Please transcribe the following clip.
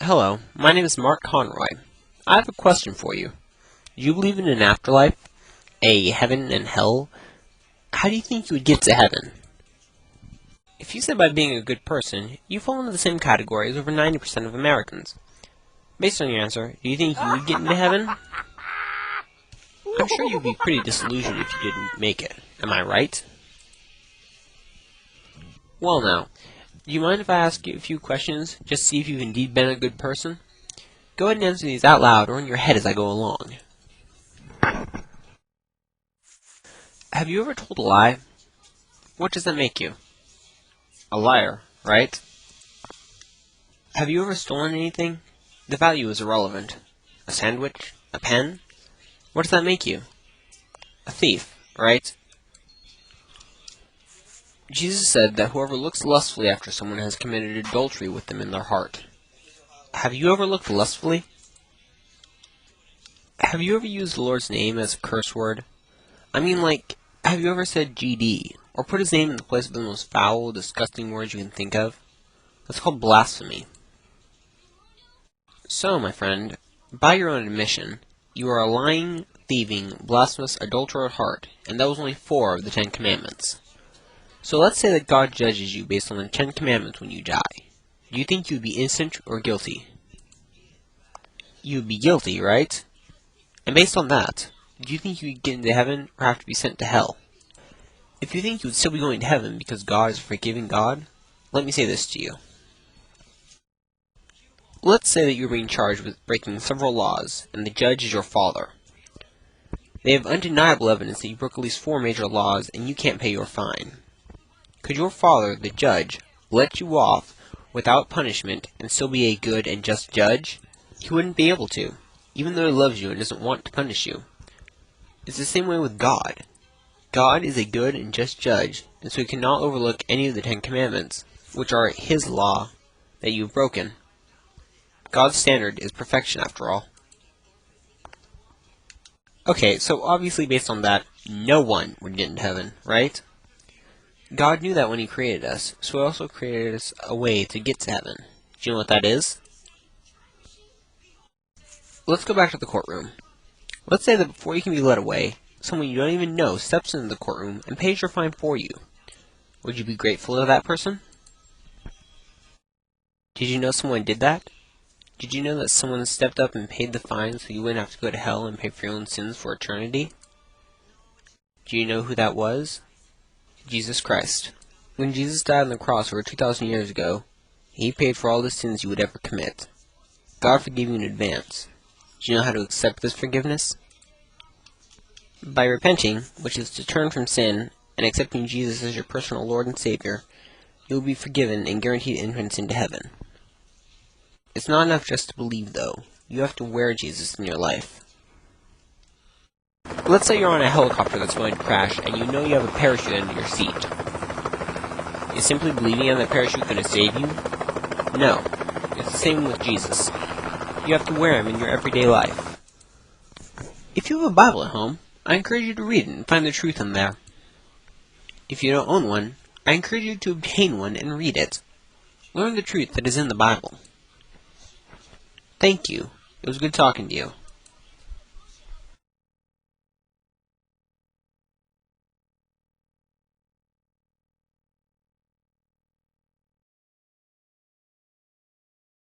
Hello, my name is Mark Conroy. I have a question for you. Do you believe in an afterlife? A heaven and hell? How do you think you would get to heaven? If you said by being a good person, you fall into the same category as over 90% of Americans. Based on your answer, do you think you would get into heaven? I'm sure you'd be pretty disillusioned if you didn't make it. Am I right? Well now, do you mind if I ask you a few questions, just to see if you've indeed been a good person? Go ahead and answer these out loud or in your head as I go along. Have you ever told a lie? What does that make you? A liar, right? Have you ever stolen anything? The value is irrelevant. A sandwich? A pen? What does that make you? A thief, right? Jesus said that whoever looks lustfully after someone has committed adultery with them in their heart. Have you ever looked lustfully? Have you ever used the Lord's name as a curse word? I mean, have you ever said GD, or put his name in the place of the most foul, disgusting words you can think of? That's called blasphemy. So, my friend, by your own admission, you are a lying, thieving, blasphemous adulterer at heart, and that was only 4 of the 10 Commandments. So let's say that God judges you based on the 10 Commandments when you die. Do you think you would be innocent or guilty? You would be guilty, right? And based on that, do you think you would get into heaven or have to be sent to hell? If you think you would still be going to heaven because God is a forgiving God, let me say this to you. Let's say that you're being charged with breaking several laws, and the judge is your father. They have undeniable evidence that you broke at least 4 major laws, and you can't pay your fine. Could your father, the judge, let you off without punishment and still be a good and just judge? He wouldn't be able to, even though he loves you and doesn't want to punish you. It's the same way with God. God is a good and just judge, and so he cannot overlook any of the 10 Commandments, which are his law, that you have broken. God's standard is perfection, after all. Okay, so obviously based on that, no one would get into heaven, right? God knew that when he created us, so he also created us a way to get to heaven. Do you know what that is? Let's go back to the courtroom. Let's say that before you can be led away, someone you don't even know steps into the courtroom and pays your fine for you. Would you be grateful to that person? Did you know someone did that? Did you know that someone stepped up and paid the fine so you wouldn't have to go to hell and pay for your own sins for eternity? Do you know who that was? Jesus Christ. When Jesus died on the cross over 2,000 years ago, he paid for all the sins you would ever commit. God forgave you in advance. Do you know how to accept this forgiveness? By repenting, which is to turn from sin, and accepting Jesus as your personal Lord and Savior, you will be forgiven and guaranteed entrance into heaven. It's not enough just to believe, though. You have to wear Jesus in your life. Let's say you're on a helicopter that's going to crash, and you know you have a parachute under your seat. Is simply believing in that parachute going to save you? No. It's the same with Jesus. You have to wear him in your everyday life. If you have a Bible at home, I encourage you to read it and find the truth in there. If you don't own one, I encourage you to obtain one and read it. Learn the truth that is in the Bible. Thank you. It was good talking to you.